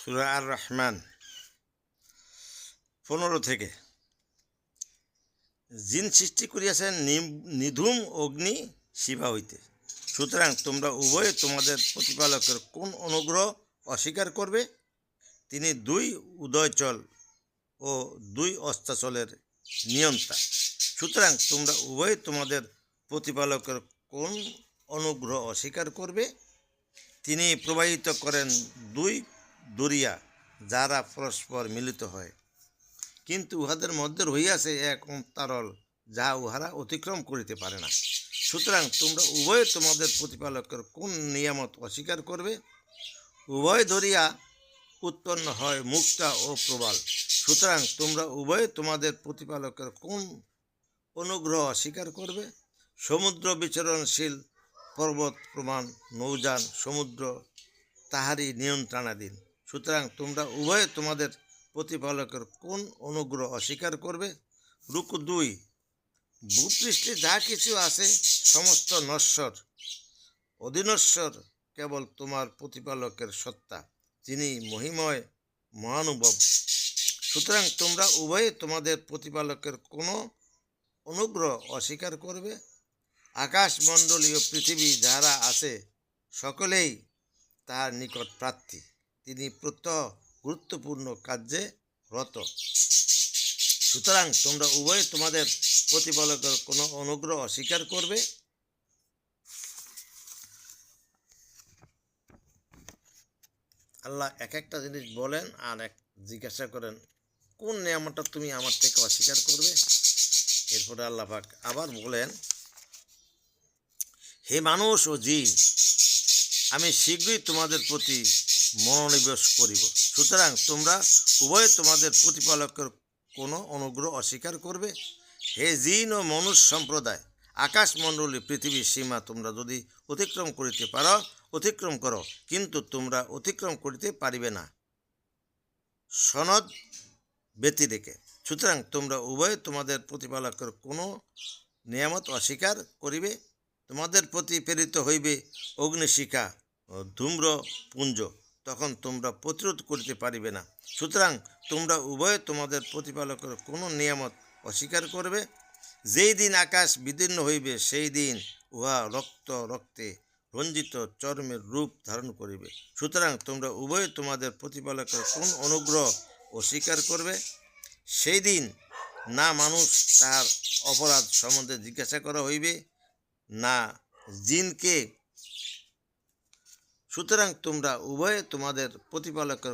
সূরা আর রহমান 15 থেকে। জিন সৃষ্টি করিয়াছেন নিধূম অগ্নি শিবা হইতে। সুতরাং তোমরা উভয়ে তোমাদের প্রতিপালকের কোন অনুগ্রহ অস্বীকার করবে? তিনি দুই উদয়চল ও দুই অস্তাচলের নিয়ন্তা। সুতরাং তোমরা উভয়ে তোমাদের প্রতিপালকের কোন অনুগ্রহ অস্বীকার করবে? তিনি প্রবাহিত করেন দুই দরিয়া, যারা পরস্পর মিলিত হয়, কিন্তু উহাদের মধ্যে রহিয়াছে এক অন্তরাল, যাহা উহারা অতিক্রম করিতে পারে না। সুতরাং তোমরা উভয়ে তোমাদের প্রতিপালকের কোন নিয়ামত অস্বীকার করবে? উভয় দরিয়া উৎপন্ন হয় মুক্তা ও প্রবাল। সুতরাং তোমরা উভয়ে তোমাদের প্রতিপালকের কোন অনুগ্রহ অস্বীকার করবে? সমুদ্র বিচরণশীল, পর্বত প্রমাণ, নৌযান, সমুদ্র তাহারই নিয়ন্ত্রণাধীন। সুতরাং তোমরা উভয়ে তোমাদের প্রতিপালকের কোন অনুগ্রহ অস্বীকার করবে? রুকু 2। ভূপৃষ্ঠে যা কিছু আছে সমস্ত নশ্বর, অধীনশ্বর কেবল তোমার প্রতিপালকের সত্তা, যিনি মহিময় মহানুভব। সুতরাং তোমরা উভয়ে তোমাদের প্রতিপালকের কোনো অনুগ্রহ অস্বীকার করবে? আকাশমণ্ডলীয় পৃথিবী যাহারা আছে সকলেই তাহার নিকট প্রার্থী। তিনি প্রত্যহ গুরুত্বপূর্ণ কার্যে রত। সুতরাং তোমরা উভয়ে তোমাদের প্রতিপালকের কোনো অনুগ্রহ অস্বীকার করবে? আল্লাহ এক একটা জিনিস বলেন আর জিজ্ঞাসা করেন, কোন নিয়ামতটা তুমি আমার থেকে অস্বীকার করবে? এরপরে আল্লাহ পাক আবার বলেন, হে মানুষ ও জিন, আমি শীঘ্রই তোমাদের প্রতি মনোনিবেশ করিব। সুতরাং তোমরা উভয়ে তোমাদের প্রতিপালকের কোনো অনুগ্রহ অস্বীকার করবে? হে জিন ও মনুষ্য সম্প্রদায়, আকাশমণ্ডলী পৃথিবীর সীমা তোমরা যদি অতিক্রম করিতে পারো, অতিক্রম করো, কিন্তু তোমরা অতিক্রম করিতে পারিবে না সনদ ব্যতি রেখে। সুতরাং তোমরা উভয়ে তোমাদের প্রতিপালকের কোনো নিয়ামত অস্বীকার করিবে? তোমাদের প্রতি প্রেরিত হইবে অগ্নিশিখা ও ধূম্রপুঞ্জ, তখন তোমরা প্রতিরোধ করিতে পারিবে না। সুতরাং তোমরা উভয়ে তোমাদের প্রতিপালকের কোনো নিয়ামত অস্বীকার করবে? যেই দিন আকাশ বিদীর্ণ হইবে, সেই দিন উহা রক্তে রঞ্জিত চর্মের রূপ ধারণ করিবে। সুতরাং তোমরা উভয়ে তোমাদের প্রতিপালকের কোন অনুগ্রহ অস্বীকার করবে? সেই দিন না মানুষ তাহার অপরাধ সম্বন্ধে জিজ্ঞাসা করা হইবে, না জিনকে। সুতরাং তোমরা উভয়ে তোমাদের প্রতিপালকের